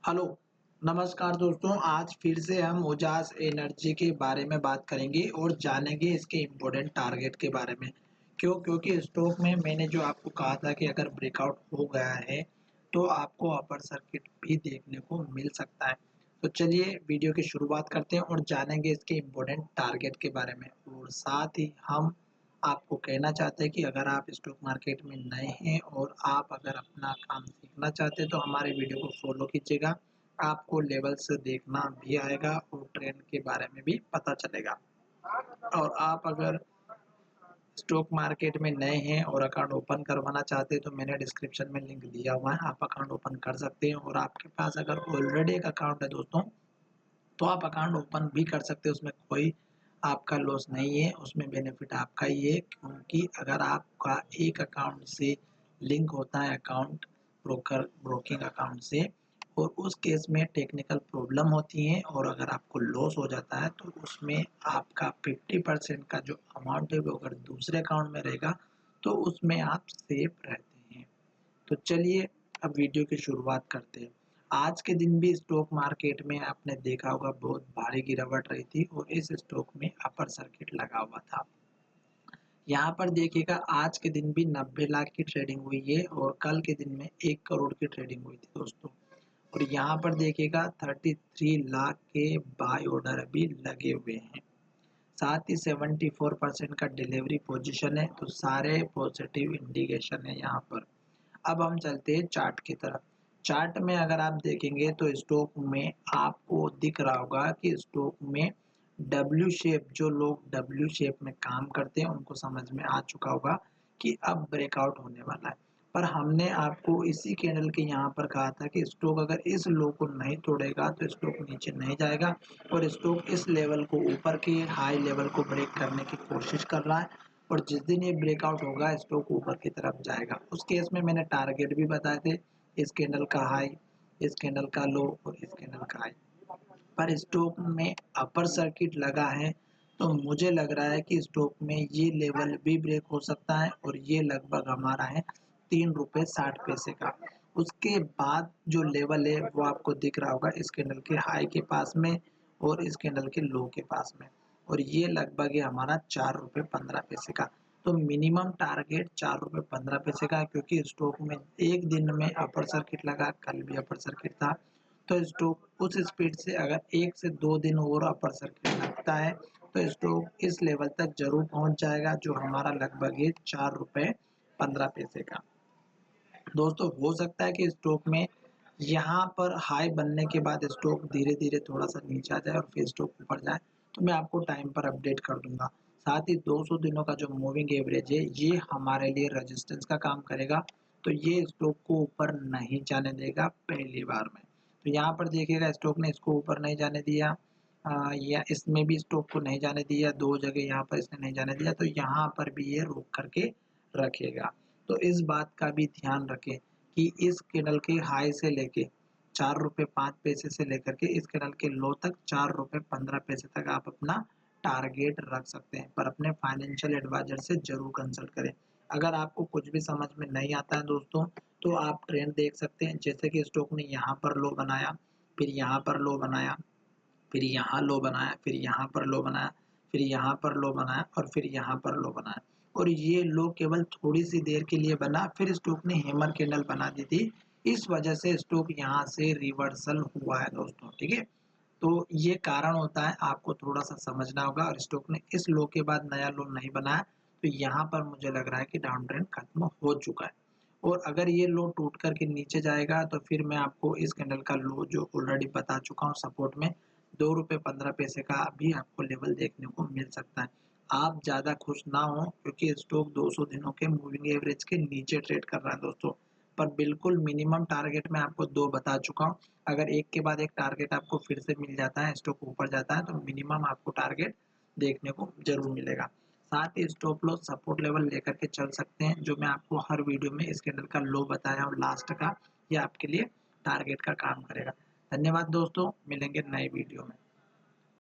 Hello, नमस्कार दोस्तों। आज फिर से हम ओजास एनर्जी के बारे में बात करेंगे और जानेंगे इसके इम्पोर्टेंट टारगेट के बारे में। क्यों? क्योंकि स्टॉक में मैंने जो आपको कहा था कि अगर ब्रेकआउट हो गया है, तो आपको अपर सर्किट भी देखने को मिल सकता है। तो चलिए वीडियो की शुरुआत करते हैं और जानेंगे इसके इम्पोर्टेंट टारगेट के बारे में। और साथ ही हम आपको कहना चाहते हैं कि अगर आप स्टॉक मार्केट में नए हैं और आप अगर अपना काम सीखना चाहते हैं तो हमारे वीडियो को फॉलो कीजिएगा। आपको लेवल्स देखना भी आएगा और ट्रेंड के बारे में भी पता चलेगा। और आप अगर स्टॉक मार्केट में नए हैं और अकाउंट ओपन करवाना चाहते हैं तो मैंने डिस्क्रिप्शन में लिंक दिया हुआ है, आप अकाउंट ओपन कर सकते हैं। और आपके पास अगर ऑलरेडी एक अकाउंट है दोस्तों, तो आप अकाउंट ओपन भी कर सकते हैं। उसमें कोई आपका लॉस नहीं है, उसमें बेनिफिट आपका ही है। क्योंकि अगर आपका एक अकाउंट से लिंक होता है अकाउंट ब्रोकिंग अकाउंट से, और उस केस में टेक्निकल प्रॉब्लम होती है और अगर आपको लॉस हो जाता है तो उसमें आपका 50% का जो अमाउंट है वो अगर दूसरे अकाउंट में रहेगा तो उसमें आप सेफ रहते हैं। तो चलिए अब वीडियो की शुरुआत करते हैं। आज के दिन भी स्टॉक मार्केट में आपने देखा होगा बहुत भारी गिरावट रही थी और इस स्टॉक में अपर सर्किट लगा हुआ था। यहाँ पर देखिएगा आज के दिन भी 90 लाख की ट्रेडिंग हुई है और कल के दिन में 1 करोड़ की ट्रेडिंग हुई थी दोस्तों। और यहाँ पर देखिएगा 33 लाख के बाय ऑर्डर अभी लगे हुए हैं। साथ ही 74% का डिलीवरी पोजीशन है, तो सारे पॉजिटिव इंडिकेशन है यहाँ पर। अब हम चलते हैं चार्ट की तरफ। चार्ट में अगर आप देखेंगे तो स्टॉक में आपको दिख रहा होगा कि स्टॉक में डब्ल्यू शेप, जो लोग डब्ल्यू शेप में काम करते हैं उनको समझ में आ चुका होगा कि अब ब्रेकआउट होने वाला है। पर हमने आपको इसी कैंडल के यहाँ पर कहा था कि स्टॉक अगर इस लो को नहीं तोड़ेगा तो स्टॉक नीचे नहीं जाएगा और स्टॉक इस लेवल को, ऊपर के हाई लेवल को ब्रेक करने की कोशिश कर रहा है। और जिस दिन ये ब्रेकआउट होगा स्टॉक ऊपर की तरफ जाएगा। उस केस में मैंने टारगेट भी बताए थे, इस कैंडल का हाई, इस कैंडल का लो और इस कैंडल का हाई। पर स्टॉक में अपर सर्किट लगा है, तो मुझे लग रहा है कि स्टॉक में ये लेवल भी ब्रेक हो सकता है और ये लगभग हमारा है 3 रुपये 60 पैसे का। उसके बाद जो लेवल है वो आपको दिख रहा होगा इस कैंडल के हाई के पास में और इस कैंडल के लो के पास में, और ये लगभग है हमारा 4 रुपये 15 पैसे का। तो मिनिमम टारगेट 4 रुपये 15 पैसे का है, क्योंकि स्टॉक में एक दिन में अपर सर्किट लगा, कल भी अपर सर्किट था। तो स्टॉक उस स्पीड से अगर 1 से 2 दिन और अपर सर्किट लगता है तो स्टॉक इस लेवल तक जरूर पहुंच जाएगा, जो हमारा लगभग है 4 रुपये 15 पैसे का। दोस्तों हो सकता है कि स्टॉक में यहाँ पर हाई बनने के बाद स्टॉक धीरे धीरे थोड़ा सा नीचे आ जाए और फिर स्टॉक ऊपर जाए, तो मैं आपको टाइम पर अपडेट कर दूंगा। साथ ही 200 दिनों का जो मूविंग एवरेज है ये हमारे लिए रेजिस्टेंस का काम करेगा, तो ये स्टॉक को ऊपर नहीं जाने देगा पहली बार में। तो यहाँ पर देखिएगा स्टॉक ने इसको ऊपर नहीं जाने दिया, या इसमें भी स्टॉक को नहीं जाने दिया, 2 जगह यहाँ पर इसने नहीं जाने दिया, तो यहाँ पर भी ये रोक करके रखेगा। तो इस बात का भी ध्यान रखें कि इस कैंडल के हाई से लेके 4 रुपये 5 पैसे से लेकर के इस कैंडल के लो तक 4 रुपये 15 पैसे तक आप अपना टारगेट रख सकते हैं, पर अपने फाइनेंशियल एडवाइजर से जरूर कंसल्ट करें। अगर आपको कुछ भी समझ में नहीं आता है दोस्तों, तो आप ट्रेंड देख सकते हैं। जैसे कि स्टॉक ने यहाँ पर लो बनाया, फिर यहाँ पर लो बनाया, फिर यहाँ लो बनाया, फिर यहाँ पर लो बनाया, फिर यहाँ पर लो बनाया और फिर यहाँ पर लो बनाया, और ये लो केवल थोड़ी सी देर के लिए बना, फिर स्टॉक ने हैमर कैंडल बना दी थी। इस वजह से स्टॉक यहाँ से रिवर्सल हुआ है दोस्तों, ठीक है। तो ये कारण होता है, आपको थोड़ा सा समझना होगा। और स्टॉक ने इस लो के बाद नया लो नहीं बनाया, तो यहाँ पर मुझे लग रहा है कि डाउन ट्रेंड खत्म हो चुका है। और अगर ये लो टूट करके नीचे जाएगा तो फिर मैं आपको इस कैंडल का लो जो ऑलरेडी बता चुका हूँ सपोर्ट में, 2 रुपये 15 पैसे का भी आपको लेवल देखने को मिल सकता है। आप ज़्यादा खुश ना हो, क्योंकि स्टॉक 200 दिनों के मूविंग एवरेज के नीचे ट्रेड कर रहा है दोस्तों। पर बिल्कुल मिनिमम टारगेट मैं आपको 2 बता चुका हूँ। अगर एक के बाद एक टारगेट आपको फिर से मिल जाता है, स्टॉक ऊपर जाता है, तो मिनिमम आपको टारगेट देखने को जरूर मिलेगा। साथ ही स्टॉप लॉस सपोर्ट लेवल लेकर के चल सकते हैं, जो मैं आपको हर वीडियो में इस कैंडल का लो बताया और लास्ट का, ये आपके लिए टारगेट का काम करेगा। धन्यवाद दोस्तों, मिलेंगे नए वीडियो में।